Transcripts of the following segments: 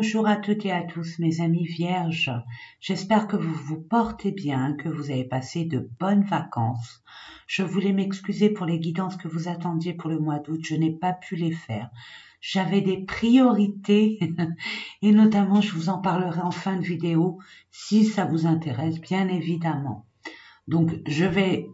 Bonjour à toutes et à tous mes amis vierges, j'espère que vous vous portez bien, que vous avez passé de bonnes vacances. Je voulais m'excuser pour les guidances que vous attendiez pour le mois d'août, je n'ai pas pu les faire. J'avais des priorités et notamment je vous en parlerai en fin de vidéo si ça vous intéresse bien évidemment. Donc je vais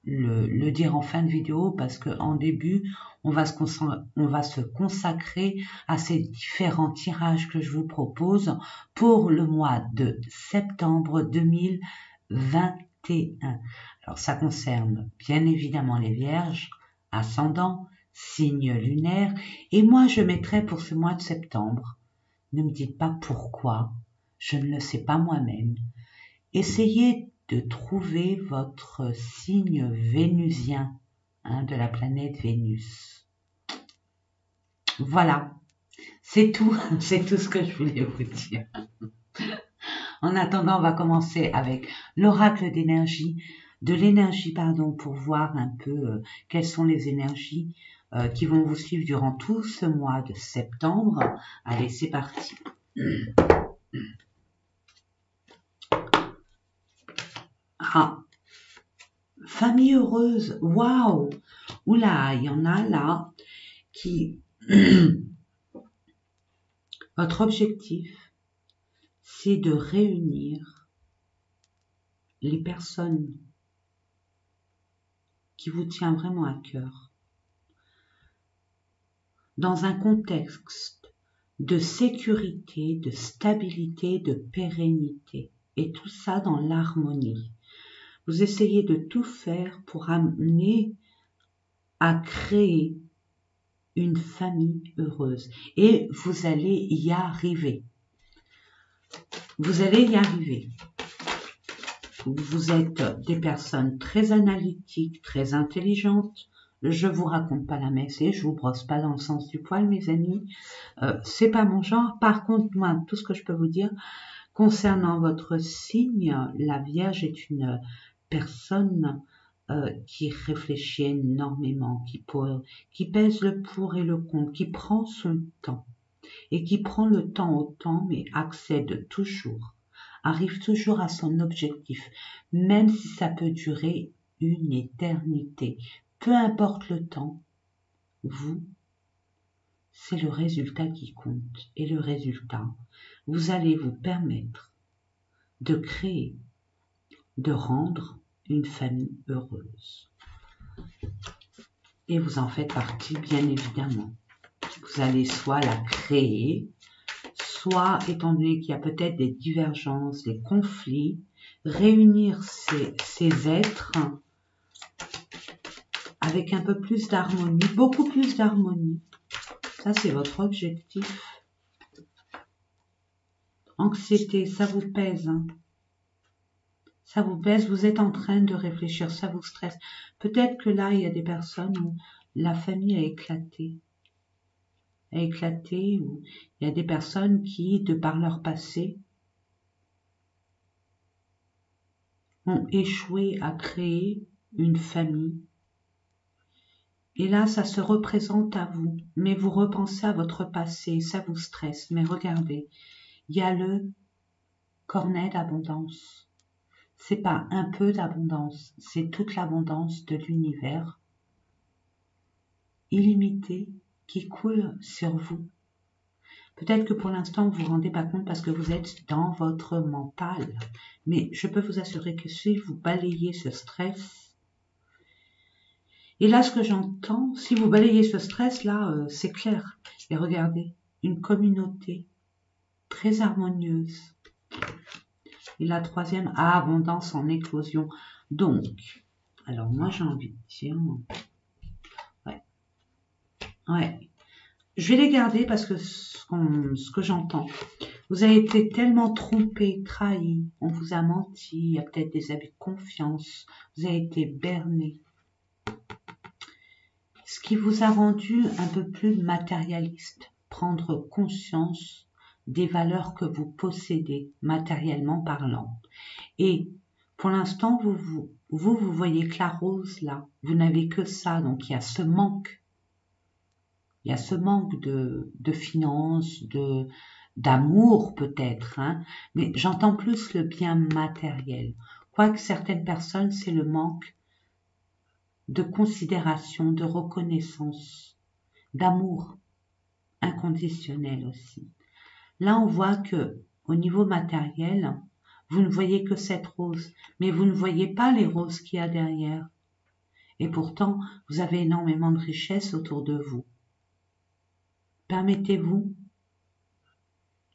le dire en fin de vidéo parce que en début on va se consacrer à ces différents tirages que je vous propose pour le mois de septembre 2021. Alors ça concerne bien évidemment les vierges, ascendant, signe lunaire, et moi je mettrai pour ce mois de septembre, ne me dites pas pourquoi, je ne le sais pas moi-même, essayez de trouver votre signe vénusien de la planète Vénus. Voilà, c'est tout, c'est tout ce que je voulais vous dire. En attendant, on va commencer avec l'oracle de l'énergie, pour voir un peu quelles sont les énergies qui vont vous suivre durant tout ce mois de septembre. Allez, c'est parti. Ah, famille heureuse, waouh! Oula, il y en a là qui... Votre objectif, c'est de réunir les personnes qui vous tiennent vraiment à cœur dans un contexte de sécurité, de stabilité, de pérennité, et tout ça dans l'harmonie. Vous essayez de tout faire pour amener à créer une famille heureuse. Et vous allez y arriver. Vous allez y arriver. Vous êtes des personnes très analytiques, très intelligentes. Je vous raconte pas la messe et je vous brosse pas dans le sens du poil, mes amis. C'est pas mon genre. Par contre, moi, tout ce que je peux vous dire concernant votre signe, la Vierge est une personne qui réfléchit énormément, qui pèse le pour et le contre, qui prend son temps et qui prend le temps au temps, mais accède toujours, arrive toujours à son objectif, même si ça peut durer une éternité. Peu importe le temps, vous, c'est le résultat qui compte. Et le résultat, vous allez vous permettre de créer, de rendre une famille heureuse. Et vous en faites partie, bien évidemment. Vous allez soit la créer, soit, étant donné qu'il y a peut-être des divergences, des conflits, réunir ces êtres avec un peu plus d'harmonie, beaucoup plus d'harmonie. Ça, c'est votre objectif. Anxiété, ça vous pèse, ça vous pèse, vous êtes en train de réfléchir, ça vous stresse. Peut-être que là, il y a des personnes où la famille a éclaté. Où il y a des personnes qui, de par leur passé, ont échoué à créer une famille. Et là, ça se représente à vous. Mais vous repensez à votre passé, ça vous stresse. Mais regardez, il y a le cornet d'abondance. C'est pas un peu d'abondance, c'est toute l'abondance de l'univers illimité qui coule sur vous. Peut-être que pour l'instant, vous ne vous rendez pas compte parce que vous êtes dans votre mental. Mais je peux vous assurer que si vous balayez ce stress, et là, ce que j'entends, si vous balayez ce stress, là, c'est clair. Et regardez, une communauté très harmonieuse. Et la troisième, abondance en éclosion. Donc, alors moi, j'ai envie de dire... Ouais. Je vais les garder parce que ce que j'entends, vous avez été tellement trompé, trahi, on vous a menti, il y a peut-être des abus de confiance, vous avez été berné. Ce qui vous a rendu un peu plus matérialiste, prendre conscience des valeurs que vous possédez, matériellement parlant. Et pour l'instant, vous voyez que la rose là, vous n'avez que ça, donc il y a ce manque. Il y a ce manque de finances, d'amour peut-être, hein, mais j'entends plus le bien matériel. Quoique certaines personnes, c'est le manque de considération, de reconnaissance, d'amour inconditionnel aussi. Là, on voit que au niveau matériel, vous ne voyez que cette rose, mais vous ne voyez pas les roses qu'il y a derrière. Et pourtant, vous avez énormément de richesse autour de vous. Permettez-vous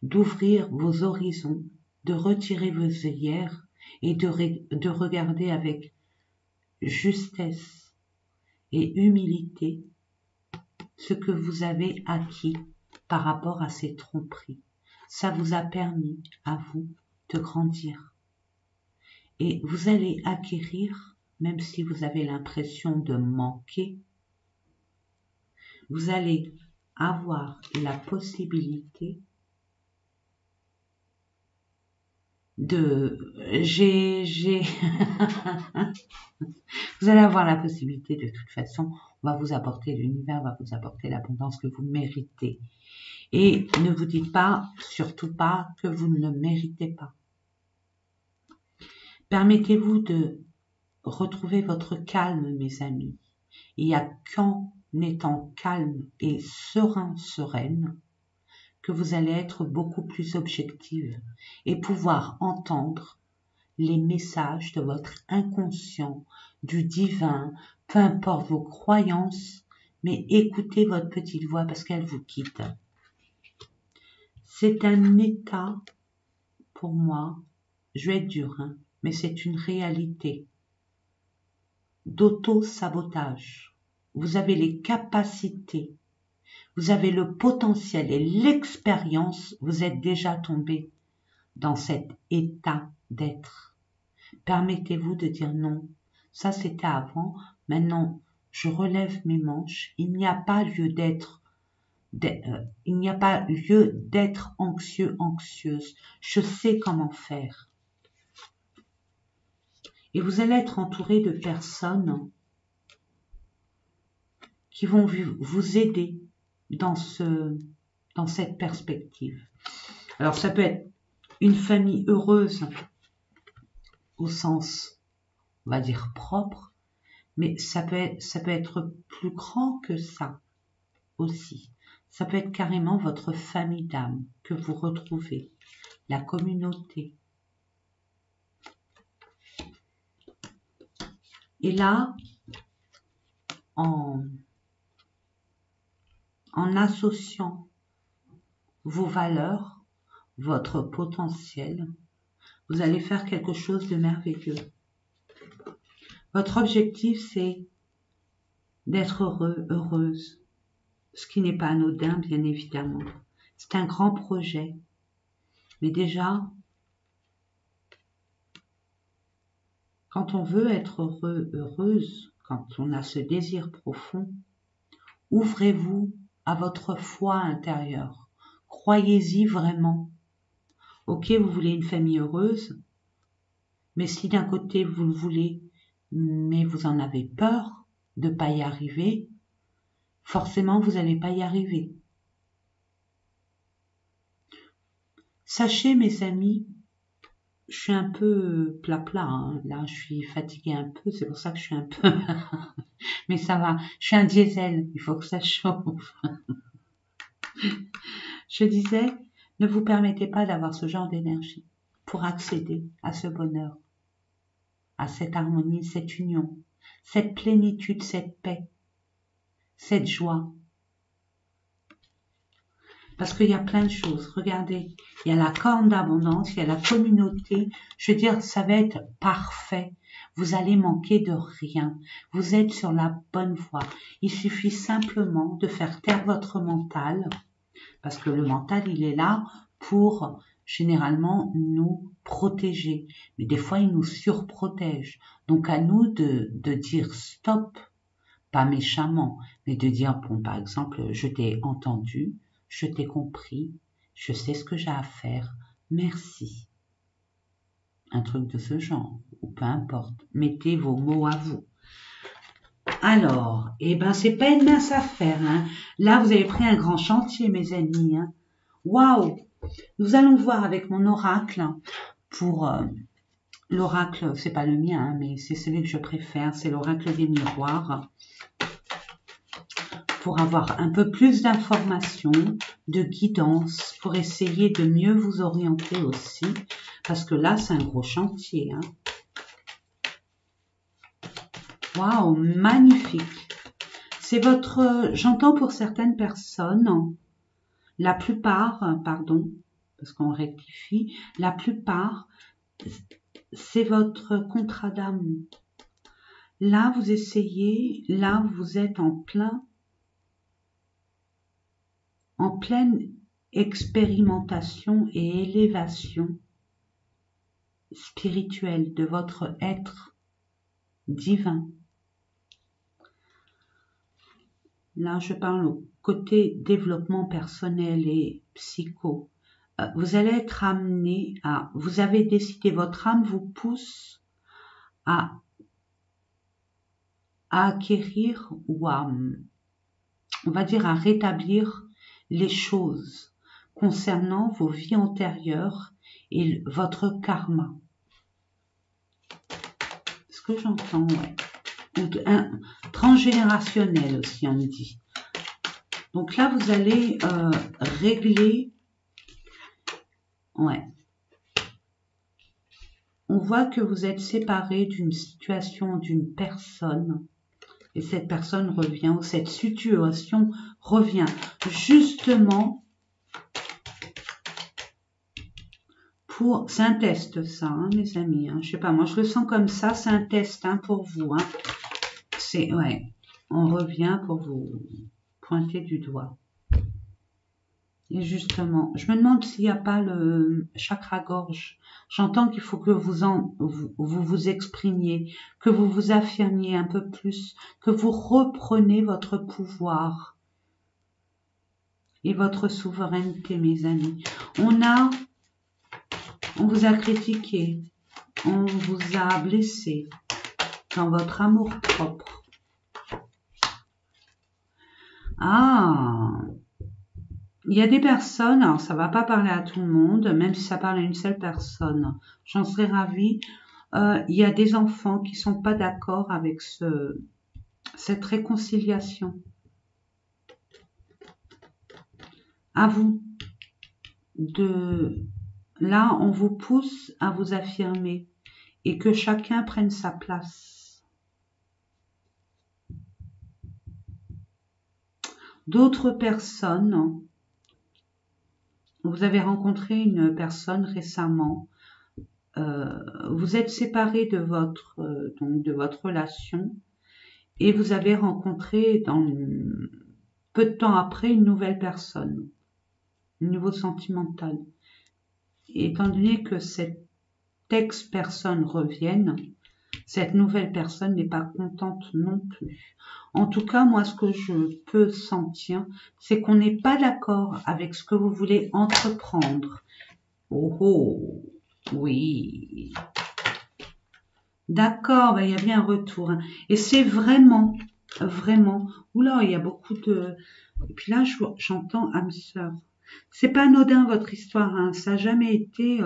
d'ouvrir vos horizons, de retirer vos œillères et de regarder avec justesse et humilité ce que vous avez acquis par rapport à ces tromperies. Ça vous a permis à vous de grandir. Et vous allez acquérir, même si vous avez l'impression de manquer, vous allez avoir la possibilité vous allez avoir la possibilité, de toute façon, on va vous apporter l'univers, va vous apporter l'abondance que vous méritez. Et ne vous dites pas, surtout pas, que vous ne le méritez pas. Permettez-vous de retrouver votre calme, mes amis. Il n'y a qu'en étant calme et sereine, que vous allez être beaucoup plus objective et pouvoir entendre les messages de votre inconscient, du divin, peu importe vos croyances, mais écoutez votre petite voix parce qu'elle vous quitte. C'est un état, pour moi, je vais être dur, hein, mais c'est une réalité d'auto-sabotage. Vous avez les capacités, vous avez le potentiel et l'expérience, vous êtes déjà tombé dans cet état d'être. Permettez-vous de dire non. Ça, c'était avant. Maintenant, je relève mes manches. Il n'y a pas lieu d'être anxieux, anxieuse. Je sais comment faire. Et vous allez être entouré de personnes qui vont vous aider dans cette perspective. Alors, ça peut être une famille heureuse au sens, on va dire, propre, mais ça peut être plus grand que ça aussi. Ça peut être carrément votre famille d'âme que vous retrouvez, la communauté. Et là, en associant vos valeurs, votre potentiel, vous allez faire quelque chose de merveilleux. Votre objectif, c'est d'être heureux, heureuse, ce qui n'est pas anodin, bien évidemment. C'est un grand projet. Mais déjà, quand on veut être heureux, heureuse, quand on a ce désir profond, ouvrez-vous à votre foi intérieure. Croyez-y vraiment. Ok, vous voulez une famille heureuse, mais si d'un côté vous le voulez, mais vous en avez peur de ne pas y arriver, forcément vous n'allez pas y arriver. Sachez, mes amis, je suis un peu plat, hein. Là je suis fatiguée un peu, c'est pour ça que je suis un peu... mais ça va, je suis un diesel, il faut que ça chauffe. Je disais, ne vous permettez pas d'avoir ce genre d'énergie pour accéder à ce bonheur, à cette harmonie, cette union, cette plénitude, cette paix, cette joie. Parce qu'il y a plein de choses. Regardez, il y a la corne d'abondance, il y a la communauté. Je veux dire, ça va être parfait. Vous allez manquer de rien. Vous êtes sur la bonne voie. Il suffit simplement de faire taire votre mental. Parce que le mental, il est là pour généralement nous protéger. Mais des fois, il nous surprotège. Donc à nous de dire stop, pas méchamment, mais de dire, bon, par exemple, je t'ai entendu, je t'ai compris, je sais ce que j'ai à faire, merci. Un truc de ce genre, ou peu importe. Mettez vos mots à vous. Alors, eh ben, c'est pas une mince affaire, hein. Là, vous avez pris un grand chantier, mes amis, hein. Waouh! Nous allons voir avec mon oracle pour l'oracle, c'est pas le mien, hein, mais c'est celui que je préfère, c'est l'oracle des miroirs, pour avoir un peu plus d'informations, de guidance, pour essayer de mieux vous orienter aussi, parce que là, c'est un gros chantier. Hein. Waouh, magnifique. C'est votre, j'entends pour certaines personnes, la plupart, pardon, parce qu'on rectifie, la plupart, c'est votre contrat d'âme. Là, vous essayez, là, vous êtes en pleine expérimentation et élévation spirituelle de votre être divin. Là, je parle au côté développement personnel et psycho. Vous allez être amené à, vous avez décidé, votre âme vous pousse à acquérir ou à, on va dire, à rétablir les choses concernant vos vies antérieures et votre karma. Ce que j'entends, ouais. Un transgénérationnel aussi, on me dit. Donc là, vous allez régler. Ouais. On voit que vous êtes séparé d'une situation, d'une personne. Et cette personne revient, ou cette situation revient justement pour... C'est un test, ça, hein, mes amis. Hein. Je sais pas, moi je le sens comme ça, c'est un test hein, pour vous. Hein. C'est, ouais, on revient pour vous pointer du doigt. Et justement, je me demande s'il n'y a pas le chakra-gorge. J'entends qu'il faut que vous exprimiez, que vous vous affirmiez un peu plus, que vous reprenez votre pouvoir et votre souveraineté, mes amis. On vous a critiqué, on vous a blessé dans votre amour-propre. Ah, il y a des personnes, alors ça va pas parler à tout le monde, même si ça parle à une seule personne, j'en serais ravie. Il y a des enfants qui sont pas d'accord avec cette réconciliation. À vous là, on vous pousse à vous affirmer et que chacun prenne sa place. D'autres personnes, vous avez rencontré une personne récemment, vous êtes séparés de votre relation et vous avez rencontré peu de temps après une nouvelle personne, au niveau sentimental. Et étant donné que cette ex-personne revienne, cette nouvelle personne n'est pas contente non plus. En tout cas, moi, ce que je peux sentir, c'est qu'on n'est pas d'accord avec ce que vous voulez entreprendre. Oh, oh, oui. D'accord, ben, il y a bien un retour. Hein. Et c'est vraiment, oula, il y a beaucoup de... Et puis là, j'entends âme sœur. C'est pas anodin votre histoire, hein. Ça n'a jamais été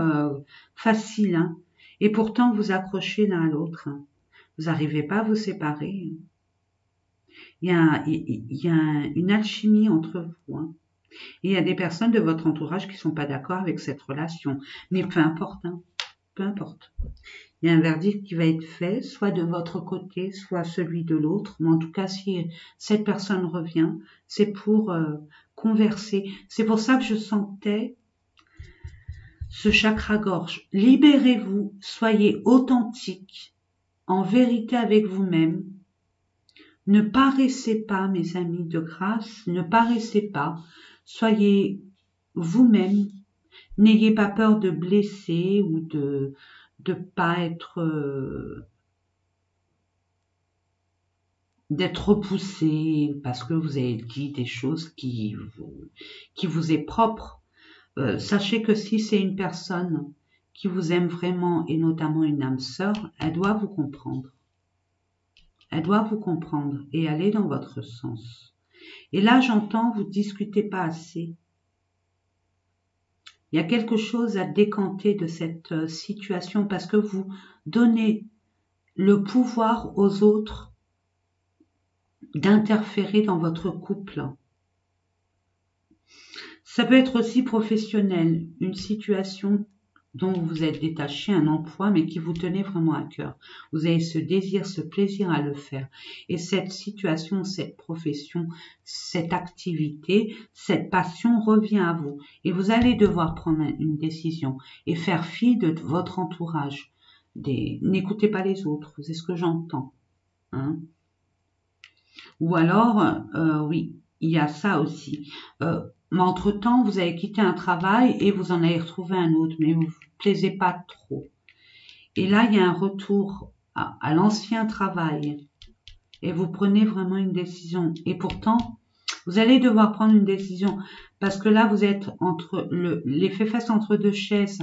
facile. Hein. Et pourtant, vous accrochez l'un à l'autre. Hein. Vous n'arrivez pas à vous séparer. Il y a une alchimie entre vous. Hein. Et il y a des personnes de votre entourage qui ne sont pas d'accord avec cette relation. Mais peu importe. Hein. Peu importe. Il y a un verdict qui va être fait, soit de votre côté, soit celui de l'autre. Mais en tout cas, si cette personne revient, c'est pour converser. C'est pour ça que je sentais ce chakra-gorge. Libérez-vous, soyez authentique, en vérité avec vous-même. Ne paraissez pas, mes amis, de grâce, ne paraissez pas. Soyez vous-même. N'ayez pas peur de blesser ou de pas être... d'être repoussé parce que vous avez dit des choses qui vous est propre. Sachez que si c'est une personne qui vous aime vraiment et notamment une âme sœur, elle doit vous comprendre. Elle doit vous comprendre et aller dans votre sens. Et là, j'entends, vous discutez pas assez. Il y a quelque chose à décanter de cette situation parce que vous donnez le pouvoir aux autres d'interférer dans votre couple. Ça peut être aussi professionnel, une situation dont vous êtes détaché, un emploi, mais qui vous tenait vraiment à cœur. Vous avez ce désir, ce plaisir à le faire. Et cette situation, cette profession, cette activité, cette passion revient à vous. Et vous allez devoir prendre une décision et faire fi de votre entourage. N'écoutez pas les autres, c'est ce que j'entends. Hein. Ou alors, oui, il y a ça aussi. Mais entre-temps, vous avez quitté un travail et vous en avez retrouvé un autre, mais vous ne vous plaisez pas trop. Et là, il y a un retour à l'ancien travail et vous prenez vraiment une décision. Et pourtant, vous allez devoir prendre une décision parce que là, vous êtes entre les fesses entre deux chaises.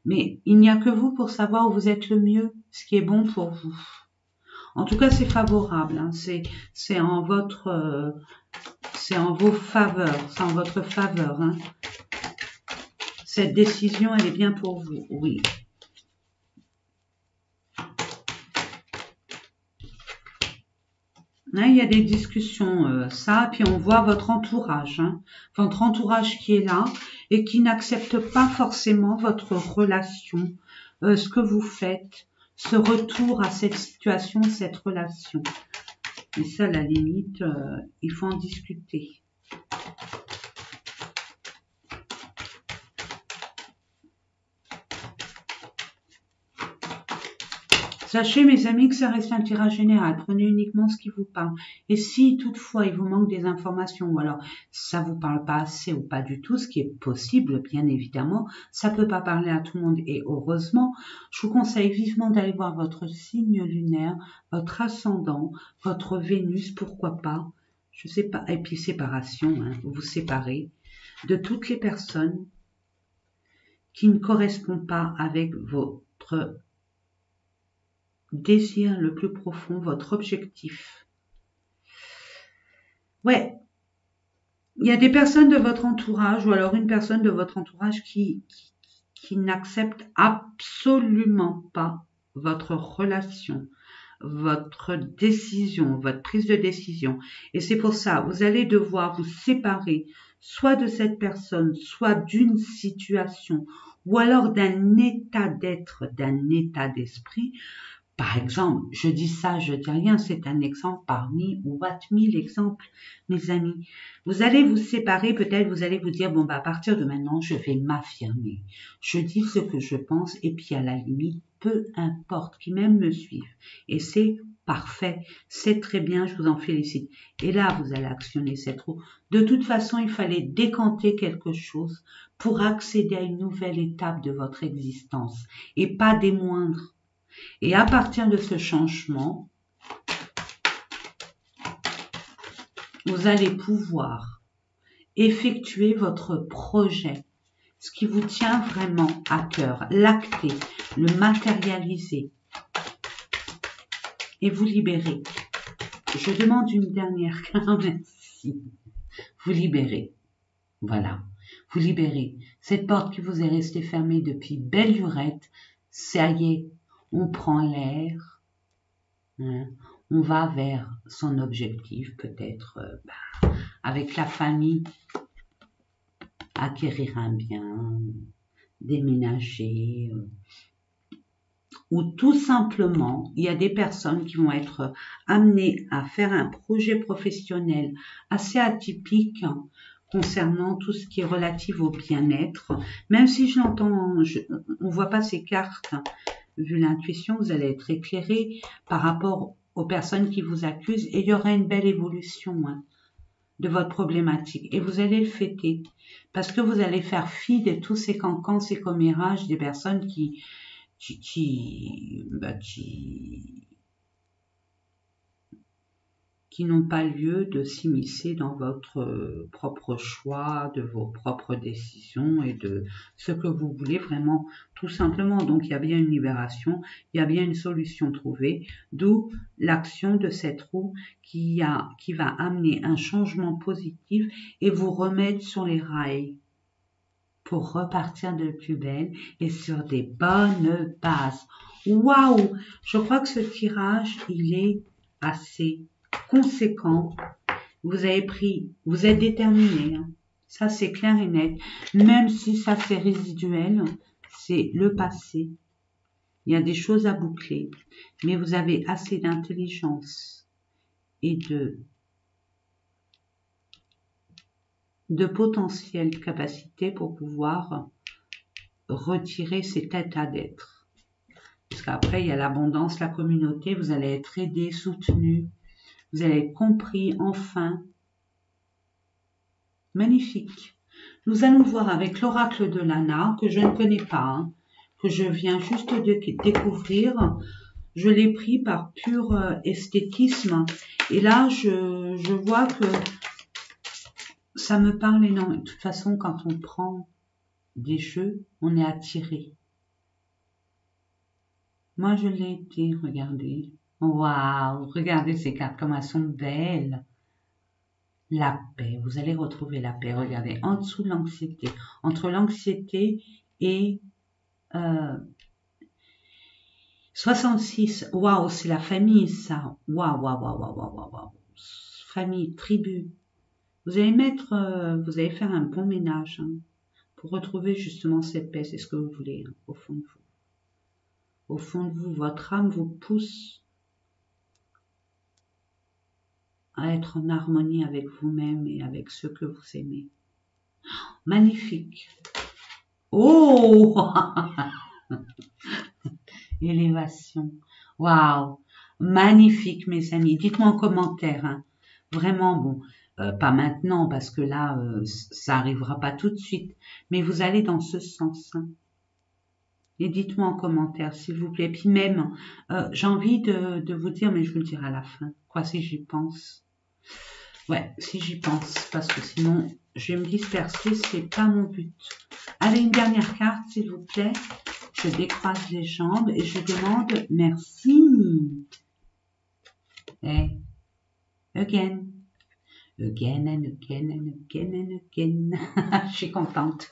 Mais il n'y a que vous pour savoir où vous êtes le mieux, ce qui est bon pour vous. En tout cas, c'est favorable. Hein. C'est en votre... c'est en vos faveurs, c'est en votre faveur. Hein. Cette décision, elle est bien pour vous, oui. Là, il y a des discussions, ça, puis on voit votre entourage. Hein. Votre entourage qui est là et qui n'accepte pas forcément votre relation, ce que vous faites, ce retour à cette situation, cette relation. Et ça, à la limite, il faut en discuter. Sachez, mes amis, que ça reste un tirage général. Prenez uniquement ce qui vous parle. Et si, toutefois, il vous manque des informations, ou alors ça vous parle pas assez ou pas du tout, ce qui est possible, bien évidemment, ça peut pas parler à tout le monde. Et heureusement, je vous conseille vivement d'aller voir votre signe lunaire, votre ascendant, votre Vénus, pourquoi pas. Je sais pas. Et puis, séparation, hein, vous vous séparez de toutes les personnes qui ne correspondent pas avec votre désir le plus profond, votre objectif. Ouais, il y a des personnes de votre entourage ou alors une personne de votre entourage qui n'accepte absolument pas votre relation, votre décision, votre prise de décision. Et c'est pour ça, vous allez devoir vous séparer soit de cette personne, soit d'une situation ou alors d'un état d'être, d'un état d'esprit. Par exemple, je dis ça, je dis rien, c'est un exemple parmi what 1000 exemples, mes amis. Vous allez vous séparer, peut-être vous allez vous dire, bon, bah, à partir de maintenant, je vais m'affirmer. Je dis ce que je pense, et puis à la limite, peu importe, qui même me suivent. Et c'est parfait, c'est très bien, je vous en félicite. Et là, vous allez actionner cette roue. De toute façon, il fallait décanter quelque chose pour accéder à une nouvelle étape de votre existence, et pas des moindres. Et à partir de ce changement, vous allez pouvoir effectuer votre projet, ce qui vous tient vraiment à cœur, l'acter, le matérialiser et vous libérer. Je demande une dernière merci. Vous libérez. Voilà. Vous libérez. Cette porte qui vous est restée fermée depuis belle lurette, ça y est, on prend l'air, hein, on va vers son objectif, peut-être avec la famille, acquérir un bien, déménager, ou tout simplement, il y a des personnes qui vont être amenées à faire un projet professionnel assez atypique, hein, concernant tout ce qui est relatif au bien-être, même si je l'entends, on voit pas ces cartes, hein. Vu l'intuition, vous allez être éclairé par rapport aux personnes qui vous accusent et il y aura une belle évolution, hein, de votre problématique et vous allez le fêter parce que vous allez faire fi de tous ces cancans, ces commérages des personnes qui n'ont pas lieu de s'immiscer dans votre propre choix, de vos propres décisions et de ce que vous voulez vraiment, tout simplement. Donc, il y a bien une libération, il y a bien une solution trouvée, d'où l'action de cette roue qui va amener un changement positif et vous remettre sur les rails. pour repartir de plus belle et sur des bonnes bases. Waouh! Je crois que ce tirage, il est assez conséquent. Vous êtes déterminé, hein. Ça c'est clair et net. Même si ça c'est résiduel, c'est le passé. Il y a des choses à boucler, mais vous avez assez d'intelligence et de potentielle capacité pour pouvoir retirer cet état d'être. Parce qu'après, il y a l'abondance, la communauté, vous allez être aidé, soutenu, vous allez être compris, enfin. Magnifique. Nous allons voir avec l'oracle de Lana, que je ne connais pas, hein, que je viens juste de découvrir. Je l'ai pris par pur esthétisme. Et là, je vois que ça me parle énormément. De toute façon, quand on prend des jeux, on est attiré. Moi, je l'ai été, regardez. Waouh, regardez ces cartes, comme elles sont belles. La paix, vous allez retrouver la paix. Regardez, en dessous de l'anxiété. Entre l'anxiété et 66. Waouh, c'est la famille, ça. Waouh, waouh, waouh, waouh, waouh, waouh. Famille, tribu. Vous allez faire un bon ménage, hein, pour retrouver justement cette paix. C'est ce que vous voulez, hein, au fond de vous. Au fond de vous, votre âme vous pousse à être en harmonie avec vous-même et avec ceux que vous aimez. Magnifique. Oh, élévation. Waouh. Magnifique, mes amis. Dites-moi en commentaire, hein. Vraiment, bon, pas maintenant, parce que là, ça arrivera pas tout de suite. Mais vous allez dans ce sens, hein. Et dites-moi en commentaire, s'il vous plaît. Puis même, j'ai envie de vous dire, mais je vous le dirai à la fin. Quoi, si j'y pense. Ouais, si j'y pense, parce que sinon, je vais me disperser, c'est pas mon but. Allez, une dernière carte, s'il vous plaît. Je décroise les jambes et je demande merci. Hey, again. Again and again and again and again. Je suis contente.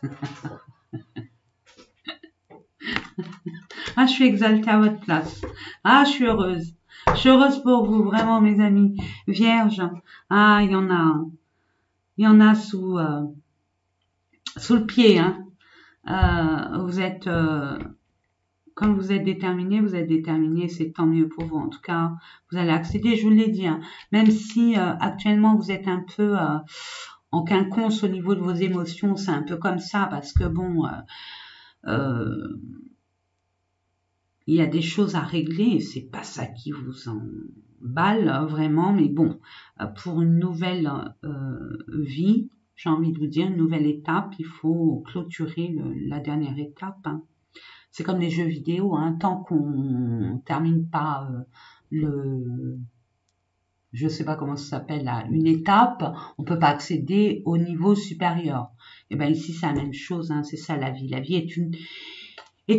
Ah, je suis exaltée à votre place. Ah, je suis heureuse. Je suis heureuse pour vous, vraiment, mes amis. Vierge. Ah, il y en a sous le pied, hein. Vous êtes, quand vous êtes déterminé, c'est tant mieux pour vous. En tout cas, vous allez accéder, je vous l'ai dit, hein. Même si actuellement vous êtes un peu en quinconce au niveau de vos émotions, c'est un peu comme ça, parce que bon, il y a des choses à régler, c'est pas ça qui vous emballe, vraiment, mais bon, pour une nouvelle vie, j'ai envie de vous dire, une nouvelle étape, il faut clôturer la dernière étape, hein. C'est comme les jeux vidéo, hein, tant qu'on termine pas je sais pas comment ça s'appelle là, une étape, on peut pas accéder au niveau supérieur. Et ben ici c'est la même chose, hein, c'est ça la vie. La vie est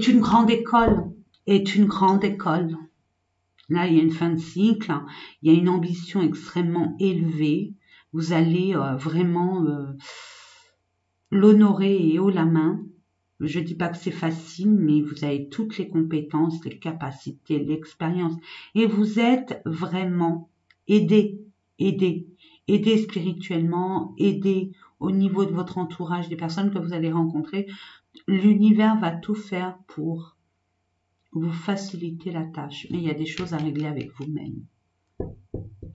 une grande école, est une grande école. Là il y a une fin de cycle, hein, il y a une ambition extrêmement élevée. Vous allez vraiment l'honorer et haut la main. Je dis pas que c'est facile, mais vous avez toutes les compétences, les capacités, l'expérience. Et vous êtes vraiment aidé spirituellement, aidé au niveau de votre entourage, des personnes que vous allez rencontrer. L'univers va tout faire pour vous faciliter la tâche. Mais il y a des choses à régler avec vous-même.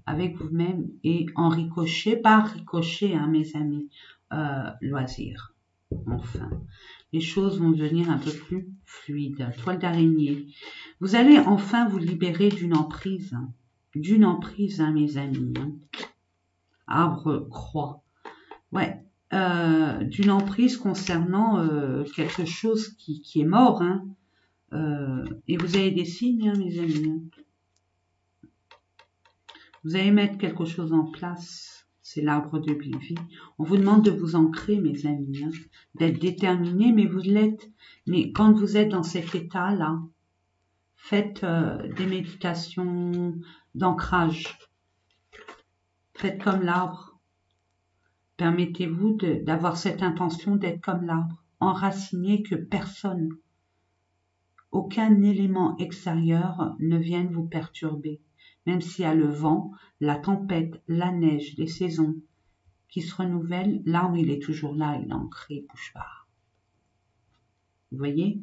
Avec vous-même et en ricochet, pas ricochet, hein, mes amis, loisir. Enfin, les choses vont devenir un peu plus fluides. Toile d'araignée. Vous allez enfin vous libérer d'une emprise. D'une emprise, hein, mes amis. Hein. Arbre, croix. Ouais. D'une emprise concernant quelque chose qui est mort. Hein. Et vous avez des signes, hein, mes amis. Hein. Vous allez mettre quelque chose en place. C'est l'arbre de vie. On vous demande de vous ancrer, mes amis, hein, d'être déterminé, mais vous l'êtes. Mais quand vous êtes dans cet état-là, faites des méditations d'ancrage. Faites comme l'arbre. Permettez-vous d'avoir cette intention d'être comme l'arbre. enraciné que personne, aucun élément extérieur ne vienne vous perturber. Même s'il y a le vent, la tempête, la neige, les saisons qui se renouvellent, l'arbre il est toujours là, il est ancré, il ne bouge pas. Vous voyez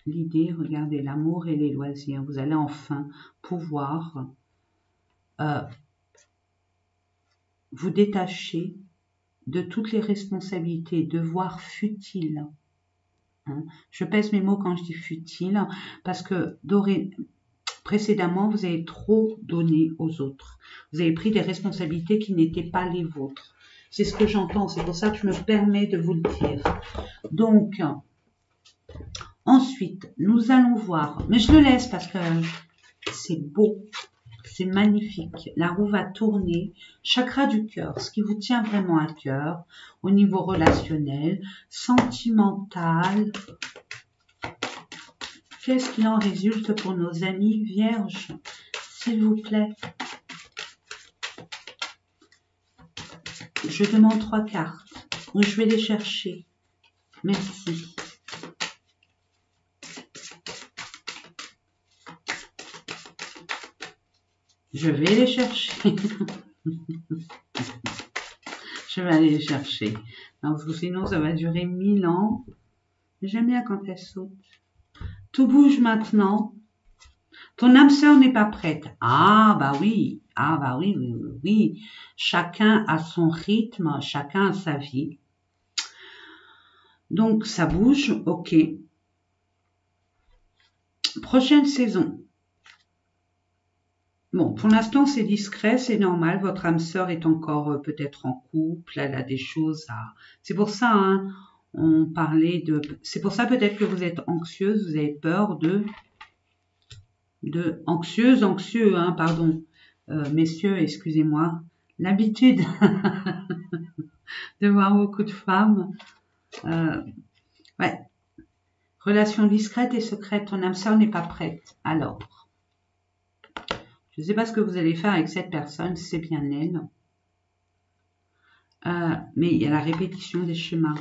l'idée, regardez, l'amour et les loisirs. Vous allez enfin pouvoir vous détacher de toutes les responsabilités, devoirs futiles. Hein. Je pèse mes mots quand je dis futile, parce que précédemment, vous avez trop donné aux autres. Vous avez pris des responsabilités qui n'étaient pas les vôtres. C'est ce que j'entends, c'est pour ça que je me permets de vous le dire. Donc, ensuite, nous allons voir, mais je le laisse parce que c'est beau, c'est magnifique. La roue va tourner, chakra du cœur, ce qui vous tient vraiment à cœur, au niveau relationnel, sentimental. Qu'est-ce qu'il en résulte pour nos amis vierges, s'il vous plaît? Je demande 3 cartes. Je vais les chercher. Merci. Je vais les chercher. Je vais aller les chercher. Parce que sinon, ça va durer 1000 ans. J'aime bien quand elle saute. Tout bouge maintenant. Ton âme sœur n'est pas prête. Ah, bah oui. Ah, bah oui, oui, oui, oui. Chacun a son rythme, chacun a sa vie. Donc, ça bouge. Ok. Prochaine saison. Bon, pour l'instant, c'est discret, c'est normal. Votre âme sœur est encore peut-être en couple. Elle a des choses à... C'est pour ça, hein. On parlait de... C'est pour ça peut-être que vous êtes anxieuse, vous avez peur anxieux, hein, pardon. Messieurs, excusez-moi. L'habitude de voir beaucoup de femmes. Ouais. Relation discrète et secrète, ton âme sœur n'est pas prête. Alors, je ne sais pas ce que vous allez faire avec cette personne, c'est bien elle. Mais il y a la répétition des schémas.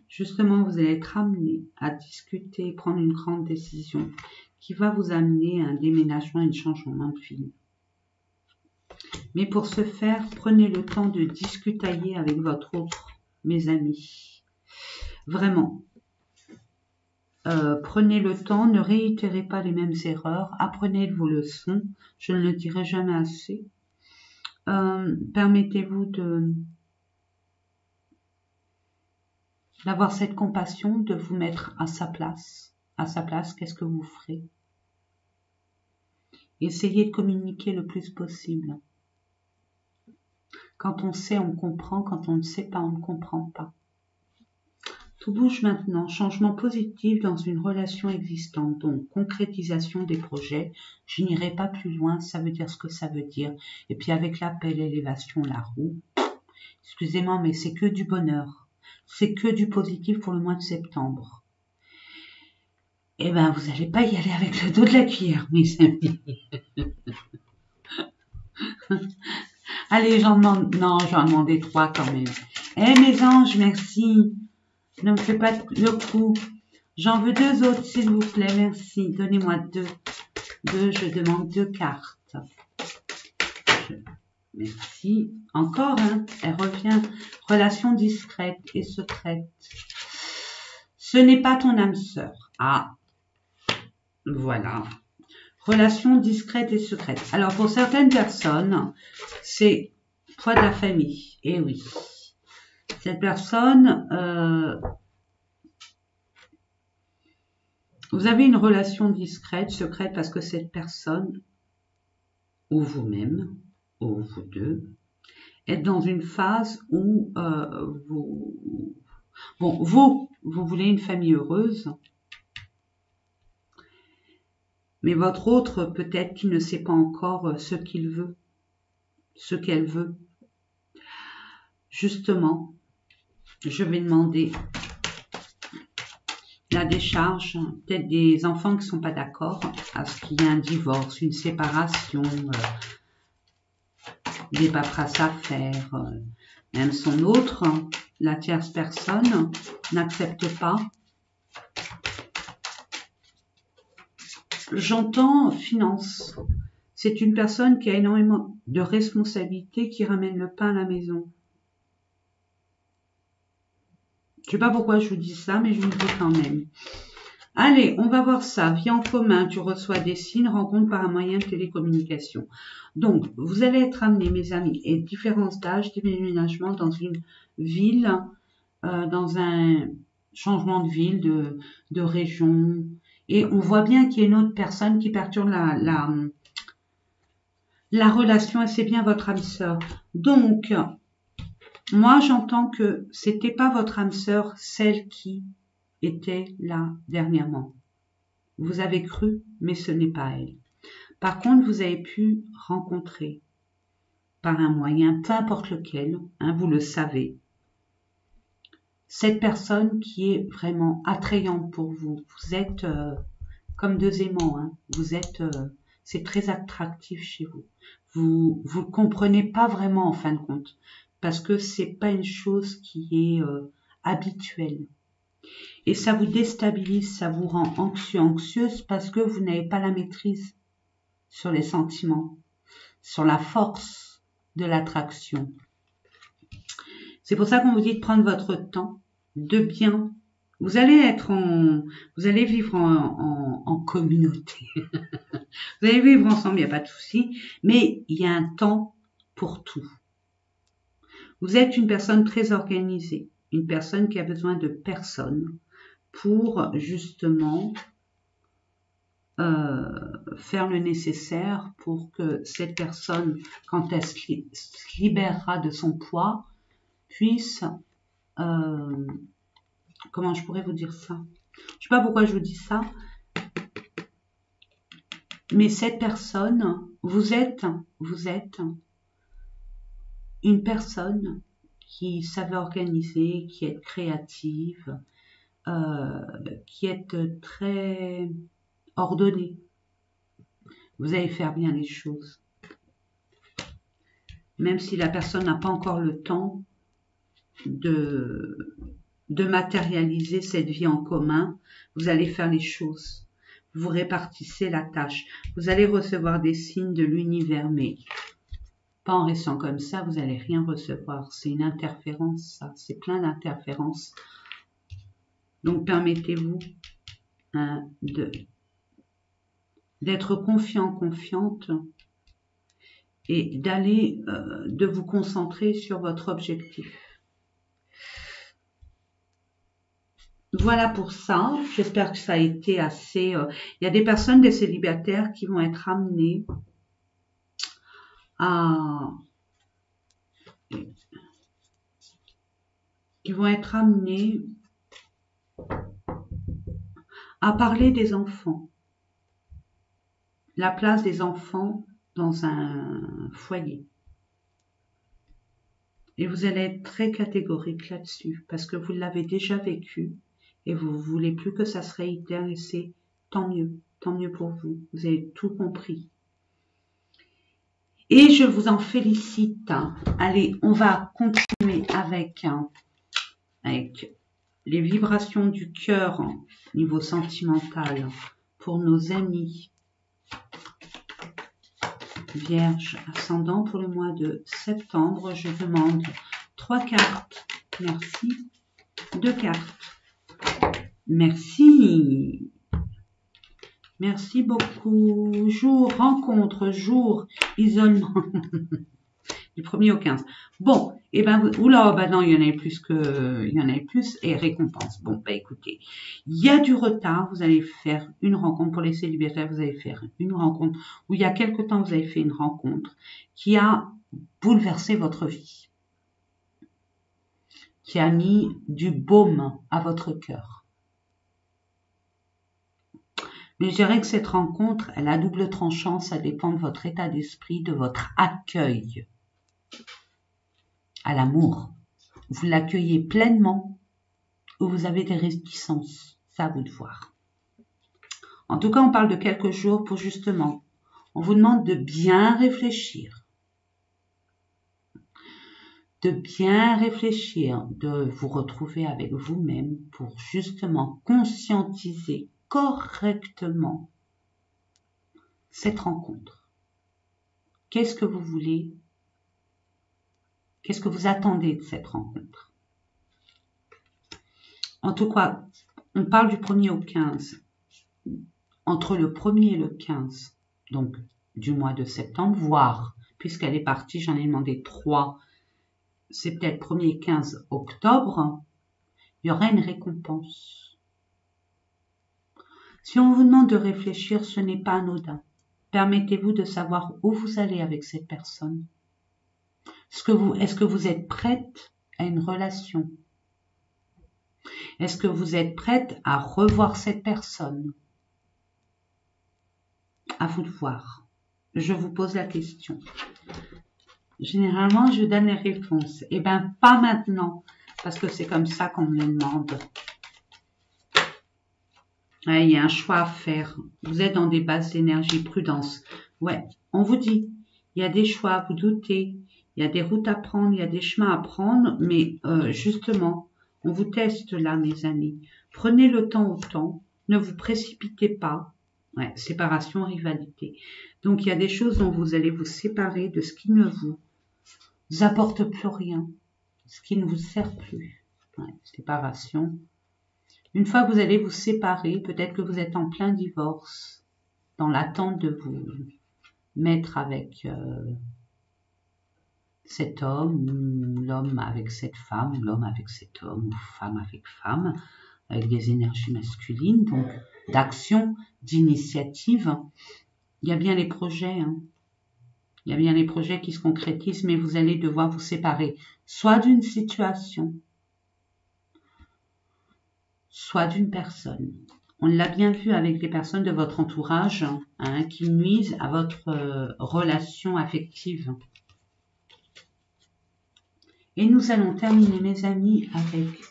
Justement, vous allez être amené à discuter, prendre une grande décision qui va vous amener à un déménagement et un changement de vie. Mais pour ce faire, prenez le temps de discutailler avec votre autre, mes amis. Vraiment. Prenez le temps, ne réitérez pas les mêmes erreurs, apprenez de vos leçons, je ne le dirai jamais assez. Permettez-vous d'avoir cette compassion, de vous mettre à sa place. À sa place, qu'est-ce que vous ferez? Essayez de communiquer le plus possible. Quand on sait, on comprend. Quand on ne sait pas, on ne comprend pas. Tout bouge maintenant. Changement positif dans une relation existante. Donc, concrétisation des projets. Je n'irai pas plus loin. Ça veut dire ce que ça veut dire. Et puis, avec l'appel, élévation, la roue. Excusez-moi, mais c'est que du bonheur. C'est que du positif pour le mois de septembre. Eh ben, vous n'allez pas y aller avec le dos de la cuillère, mes amis. Allez, j'en demande... Non, j'en demandais 3 quand même. Eh, mes anges, merci. Ne me fais pas le coup. J'en veux 2 autres, s'il vous plaît. Merci. Donnez-moi 2. Je demande 2 cartes. Merci. Encore, hein. Elle revient. Relation discrète et secrète. Ce n'est pas ton âme sœur. Ah. Voilà. Relation discrète et secrète. Alors, pour certaines personnes, c'est poids de la famille. Eh oui. Cette personne, vous avez une relation discrète, secrète, parce que cette personne, ou vous-même, ou vous deux, êtes dans une phase où vous voulez une famille heureuse, mais votre autre, peut-être qu'il ne sait pas encore ce qu'il veut, ce qu'elle veut. Justement, je vais demander la décharge, peut-être des enfants qui ne sont pas d'accord à ce qu'il y ait un divorce, une séparation, des paperasses à faire, même son autre, la tierce personne n'accepte pas. J'entends finance. C'est une personne qui a énormément de responsabilités, qui ramène le pain à la maison. Je ne sais pas pourquoi je vous dis ça, mais je vous le dis quand même. Allez, on va voir ça. Vie en commun, tu reçois des signes, rencontre par un moyen de télécommunication. Donc, vous allez être amenés, mes amis, et différence d'âge, déménagement dans une ville, dans un changement de ville, de région. Et on voit bien qu'il y a une autre personne qui perturbe la relation, et c'est bien votre âme sœur. Donc, moi, j'entends que c'était pas votre âme sœur, celle qui était là dernièrement. Vous avez cru, mais ce n'est pas elle. Par contre, vous avez pu rencontrer par un moyen, peu importe lequel, hein, vous le savez, cette personne qui est vraiment attrayante pour vous. Vous êtes comme deux aimants, hein. Vous êtes, c'est très attractif chez vous. Vous le comprenez pas vraiment en fin de compte, parce que c'est pas une chose qui est habituelle. Et ça vous déstabilise, ça vous rend anxieux, anxieuse, parce que vous n'avez pas la maîtrise sur les sentiments, sur la force de l'attraction. C'est pour ça qu'on vous dit de prendre votre temps, de bien. Vous allez vivre en communauté. Vous allez vivre ensemble, il n'y a pas de souci, mais il y a un temps pour tout. Vous êtes une personne très organisée, une personne qui a besoin de personnes pour justement faire le nécessaire pour que cette personne, quand elle se libérera de son poids, puisse, comment je pourrais vous dire ça? Je sais pas pourquoi je vous dis ça, mais cette personne, vous êtes une personne qui savait organiser, qui est créative, qui est très ordonnée. Vous allez faire bien les choses. Même si la personne n'a pas encore le temps de matérialiser cette vie en commun, vous allez faire les choses. Vous répartissez la tâche. Vous allez recevoir des signes de l'univers, mais pas en restant comme ça, vous n'allez rien recevoir. C'est une interférence, ça. C'est plein d'interférences. Donc, permettez-vous d'être confiant, confiante et d'aller, de vous concentrer sur votre objectif. Voilà pour ça. J'espère que ça a été assez... Il y a des personnes, des célibataires qui vont être amenées à... parler des enfants. La place des enfants dans un foyer. Et vous allez être très catégorique là-dessus, parce que vous l'avez déjà vécu, et vous ne voulez plus que ça se réitère, et c'est tant mieux pour vous. Vous avez tout compris. Et je vous en félicite. Allez, on va continuer avec les vibrations du cœur niveau sentimental pour nos amis Vierge ascendant pour le mois de septembre. Je demande 3 cartes. Merci. 2 cartes. Merci. Merci beaucoup. Jour, rencontre, jour, isolement. Du 1er au 15. Bon, et ben, oula, bah non, il y en avait plus, et récompense. Bon, bah écoutez, il y a du retard, vous allez faire une rencontre pour les célibataires, vous allez faire une rencontre, où il y a quelque temps, vous avez fait une rencontre qui a bouleversé votre vie, qui a mis du baume à votre cœur. Mais je dirais que cette rencontre, elle a double tranchant, ça dépend de votre état d'esprit, de votre accueil à l'amour. Vous l'accueillez pleinement ou vous avez des réticences. C'est à vous de voir. En tout cas, on parle de quelques jours pour justement, on vous demande de bien réfléchir. de bien réfléchir, de vous retrouver avec vous-même pour justement conscientiser correctement cette rencontre. Qu'est-ce que vous voulez? Qu'est-ce que vous attendez de cette rencontre? En tout cas, on parle du 1er au 15. Entre le 1er et le 15, donc du mois de septembre, voire, puisqu'elle est partie, j'en ai demandé 3, c'est peut-être 1er et 15 octobre, il y aura une récompense. Si on vous demande de réfléchir, ce n'est pas anodin. Permettez-vous de savoir où vous allez avec cette personne. Est-ce que vous êtes prête à une relation? Est-ce que vous êtes prête à revoir cette personne? À vous de voir. Je vous pose la question. Généralement, je donne les réponses. Eh bien, pas maintenant, parce que c'est comme ça qu'on me les demande. Ouais, il y a un choix à faire. Vous êtes dans des bases d'énergie, prudence. Ouais, on vous dit, il y a des choix, vous doutez, il y a des routes à prendre, il y a des chemins à prendre, mais justement, on vous teste là, mes amis. Prenez le temps au temps, ne vous précipitez pas. Ouais, séparation, rivalité. Donc, il y a des choses dont vous allez vous séparer de ce qui ne vous apporte plus rien, ce qui ne vous sert plus. Ouais, séparation. Une fois que vous allez vous séparer, peut-être que vous êtes en plein divorce, dans l'attente de vous mettre avec cet homme, l'homme avec cette femme, l'homme avec cet homme, ou femme avec femme, avec des énergies masculines, donc d'action, d'initiative. Il y a bien les projets, hein. Il y a bien les projets qui se concrétisent, mais vous allez devoir vous séparer, soit d'une situation, soit d'une personne. On l'a bien vu avec les personnes de votre entourage, hein, qui nuisent à votre relation affective. Et nous allons terminer, mes amis, avec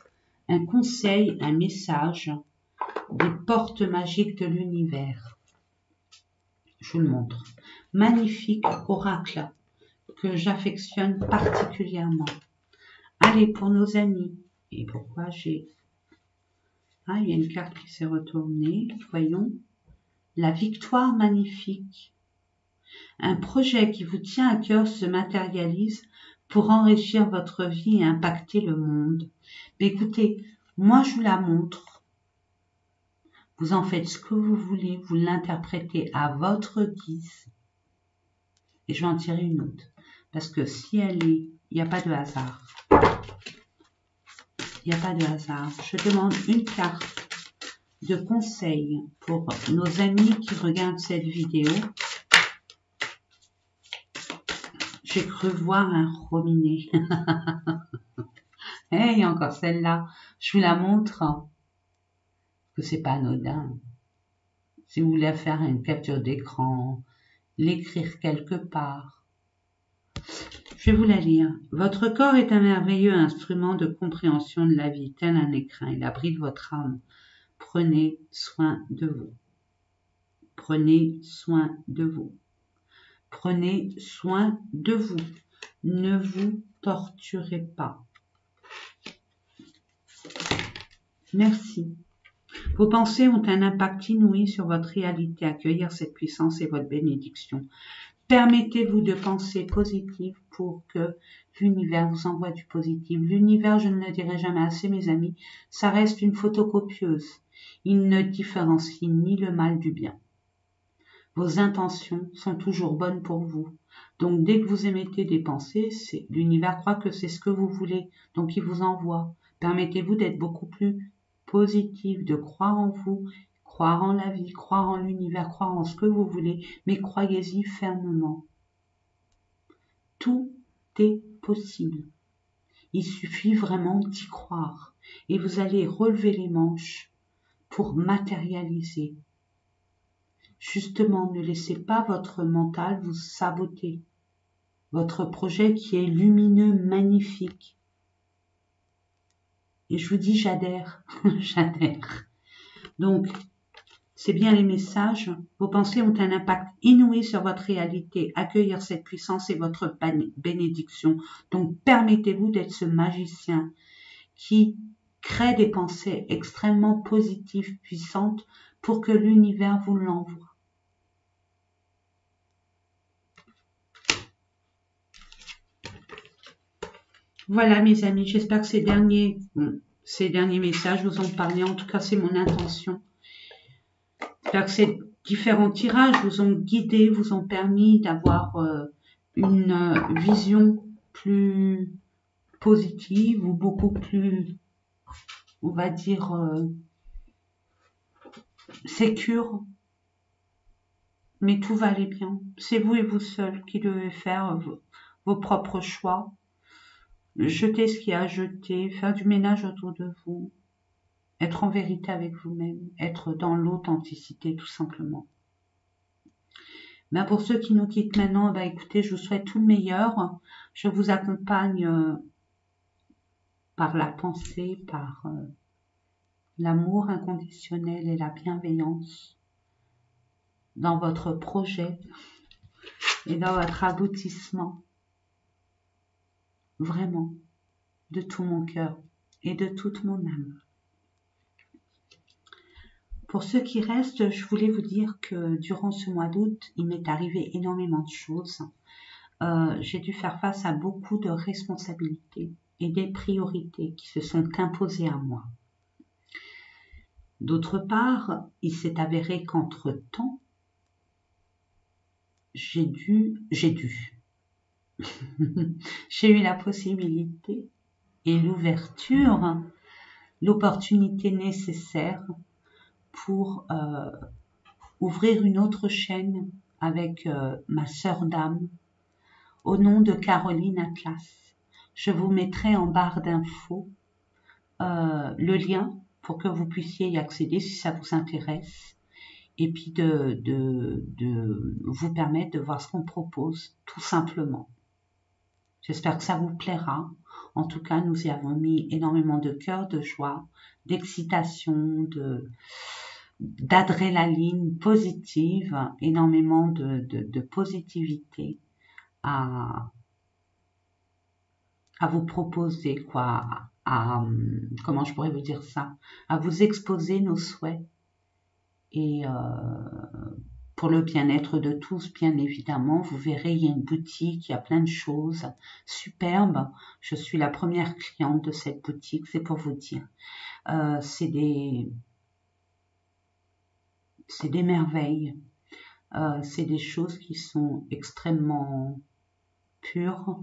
un conseil, un message des portes magiques de l'univers. Je vous le montre. Magnifique oracle que j'affectionne particulièrement. Allez, pour nos amis. Et pourquoi j'ai... Ah, il y a une carte qui s'est retournée. Voyons. La victoire magnifique. Un projet qui vous tient à cœur se matérialise pour enrichir votre vie et impacter le monde. Mais écoutez, moi je vous la montre. Vous en faites ce que vous voulez, vous l'interprétez à votre guise. Et je vais en tirer une autre. Parce que si elle est, il n'y a pas de hasard. Il n'y a pas de hasard. Je demande une carte de conseil pour nos amis qui regardent cette vidéo. J'ai cru voir un rominé. Il y a encore celle-là. Je vous la montre. Que c'est pas anodin. Si vous voulez faire une capture d'écran, l'écrire quelque part. Je vais vous la lire. Votre corps est un merveilleux instrument de compréhension de la vie, tel un écrin. Il abrite votre âme. Prenez soin de vous. Prenez soin de vous. Prenez soin de vous. Ne vous torturez pas. Merci. Vos pensées ont un impact inouï sur votre réalité. Accueillir cette puissance est votre bénédiction. Permettez-vous de penser positif pour que l'univers vous envoie du positif. L'univers, je ne le dirai jamais assez, mes amis, ça reste une photocopieuse. Il ne différencie ni le mal du bien. Vos intentions sont toujours bonnes pour vous. Donc, dès que vous émettez des pensées, l'univers croit que c'est ce que vous voulez. Donc, il vous envoie. Permettez-vous d'être beaucoup plus positif, de croire en vous, croire en la vie, croire en l'univers, croire en ce que vous voulez, mais croyez-y fermement. Tout est possible. Il suffit vraiment d'y croire et vous allez relever les manches pour matérialiser. Justement, ne laissez pas votre mental vous saboter. Votre projet qui est lumineux, magnifique. Et je vous dis, j'adhère, j'adhère. Donc, c'est bien les messages. Vos pensées ont un impact inouï sur votre réalité. Accueillir cette puissance est votre bénédiction. Donc, permettez-vous d'être ce magicien qui crée des pensées extrêmement positives, puissantes, pour que l'univers vous l'envoie. Voilà mes amis, j'espère que ces derniers messages vous ont parlé. En tout cas, c'est mon intention. J'espère que ces différents tirages vous ont guidé, vous ont permis d'avoir une vision plus positive ou beaucoup plus, on va dire, sécure. Mais tout va aller bien. C'est vous et vous seul qui devez faire vos propres choix. Jeter ce qu'il y a à jeter, faire du ménage autour de vous, être en vérité avec vous-même, être dans l'authenticité tout simplement. Ben pour ceux qui nous quittent maintenant, ben écoutez, je vous souhaite tout le meilleur. Je vous accompagne par la pensée, par l'amour inconditionnel et la bienveillance dans votre projet et dans votre aboutissement. Vraiment, de tout mon cœur et de toute mon âme. Pour ceux qui restent, je voulais vous dire que durant ce mois d'août, il m'est arrivé énormément de choses. J'ai dû faire face à beaucoup de responsabilités et des priorités qui se sont imposées à moi. D'autre part, il s'est avéré qu'entre-temps, j'ai eu la possibilité et l'ouverture, l'opportunité nécessaire pour ouvrir une autre chaîne avec ma sœur d'âme au nom de Caroline Atlas. Je vous mettrai en barre d'infos le lien pour que vous puissiez y accéder si ça vous intéresse et puis de vous permettre de voir ce qu'on propose tout simplement. J'espère que ça vous plaira. En tout cas, nous y avons mis énormément de cœur, de joie, d'excitation, d'adrénaline positive, énormément de positivité à vous proposer, quoi, comment je pourrais vous dire ça, à vous exposer nos souhaits et pour le bien-être de tous, bien évidemment. Vous verrez, il y a une boutique, il y a plein de choses superbes. Je suis la première cliente de cette boutique, c'est pour vous dire. C'est des merveilles. C'est des choses qui sont extrêmement pures,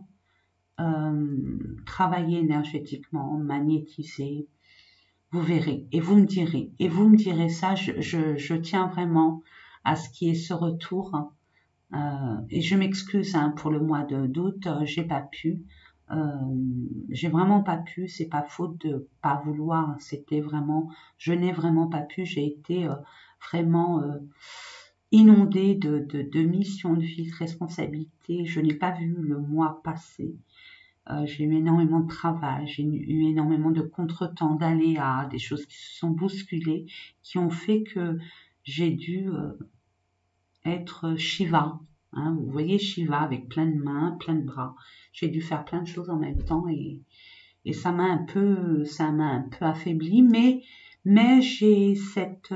travaillées énergétiquement, magnétisées. Vous verrez et vous me direz ça. Je tiens vraiment à ce qui est ce retour. Et je m'excuse pour le mois d'août, j'ai pas pu. J'ai vraiment pas pu, c'est pas faute de pas vouloir, c'était vraiment, je n'ai vraiment pas pu, j'ai été vraiment inondée de missions de vie, de responsabilités, je n'ai pas vu le mois passer. J'ai eu énormément de travail, j'ai eu énormément de contretemps, d'aléas, des choses qui se sont bousculées, qui ont fait que j'ai dû être Shiva. Hein, vous voyez Shiva avec plein de mains, plein de bras. J'ai dû faire plein de choses en même temps et ça m'a un peu affaibli, mais j'ai cette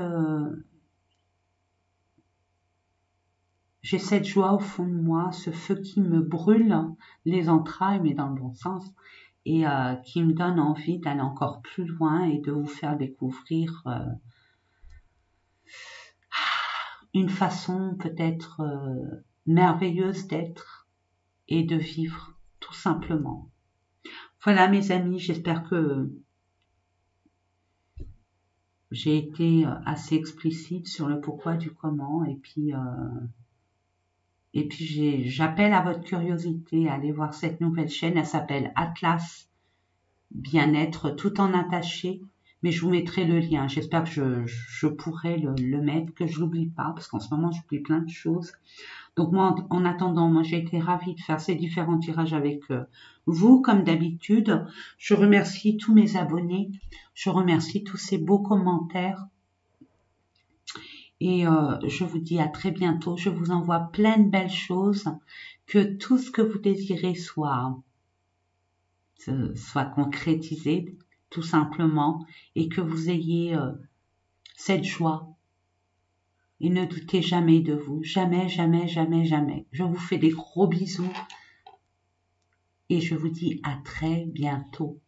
joie au fond de moi, ce feu qui me brûle les entrailles, mais dans le bon sens, et qui me donne envie d'aller encore plus loin et de vous faire découvrir une façon peut-être merveilleuse d'être et de vivre, tout simplement. Voilà mes amis, j'espère que j'ai été assez explicite sur le pourquoi du comment et puis j'appelle à votre curiosité à aller voir cette nouvelle chaîne. Elle s'appelle Atlas Bien-être tout en attaché, mais je vous mettrai le lien. J'espère que je pourrai le mettre, que je l'oublie pas, parce qu'en ce moment j'oublie plein de choses. Donc moi, en attendant, moi j'ai été ravie de faire ces différents tirages avec vous, comme d'habitude. Je remercie tous mes abonnés, je remercie tous ces beaux commentaires. Et je vous dis à très bientôt. Je vous envoie plein de belles choses. Que tout ce que vous désirez soit concrétisé, tout simplement. Et que vous ayez cette joie. Et ne doutez jamais de vous. Jamais, jamais, jamais, jamais. Je vous fais des gros bisous. Et je vous dis à très bientôt.